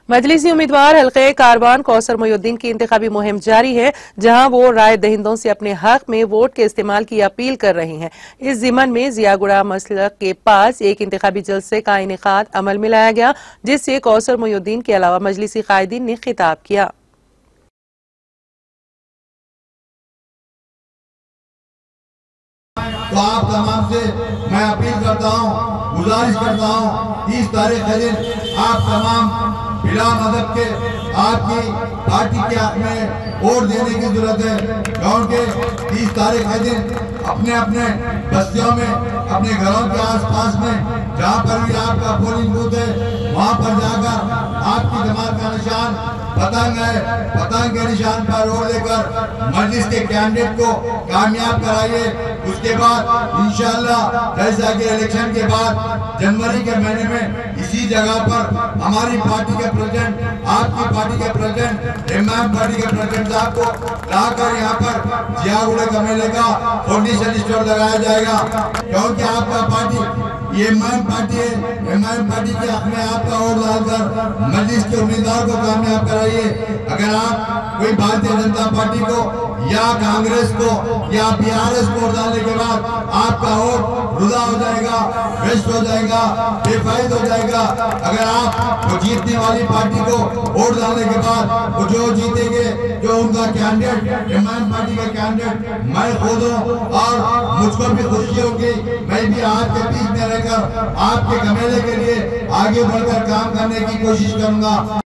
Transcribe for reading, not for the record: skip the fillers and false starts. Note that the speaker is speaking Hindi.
मजलिसी उम्मीदवार हल्के कारवान कौसर मोहिउद्दीन की इंतखाबी मुहिम जारी है, जहां वो राय दहिंदों से अपने हक में वोट के इस्तेमाल की अपील कर रही हैं। इस जिमन में जियागुड़ा मसलक के पास एक इंतखाबी जलसे का इनेकाद अमल में लाया गया, जिससे कौसर मोहिउद्दीन के अलावा मजलिसी कायदीन ने खिताब किया। तो आप तमाम से मैं अपील करता हूँ, गुजारिश करता हूँ, 30 तारीख के दिन आप तमाम बिला मदद के आपकी पार्टी के हक में वोट देने की जरूरत है, क्योंकि 30 तारीख के दिन अपने अपने बस्तियों में, अपने घरों के आसपास में जहाँ पर भी आपका पोलिंग बूथ है, वहाँ पर जाकर आपकी जमात का निशान पतंग है, पतंग के निशान पर वोट देकर मजलिस के कैंडिडेट को कामयाब कराइए। उसके बाद इंशाअल्लाह जैसा कि इलेक्शन के बाद जनवरी के महीने में इसी जगह पर हमारी पार्टी के प्रेसिडेंट, आपकी पार्टी के प्रेसिडेंट, इमाम पार्टी के प्रेसिडेंट साहब को लाकर यहाँ पर जियागुड़ा का मेले का फाउंडेशन स्टोर लगाया जाएगा, क्योंकि आपका पार्टी ये इमाम पार्टी है। इमाम पार्टी के हक में आपका वोट डालकर मजलिस के उम्मीदवार को कामयाब कराइए। अगर आप कोई भारतीय जनता पार्टी को या कांग्रेस को या बीआरएस को वोट डालने के बाद आपका वोट रुदा हो जाएगा, वेस्ट हो जाएगा, बेफायदा हो जाएगा। अगर आप वो जीतने वाली पार्टी को वोट डालने के बाद वो जो जीतेंगे, जो उनका कैंडिडेट, इमाम पार्टी का कैंडिडेट मैं खुद हूँ और मुझको भी खुशी होगी, मैं भी आपके बीच में रहकर आपके कमेले के लिए आगे बढ़कर काम करने की कोशिश करूंगा।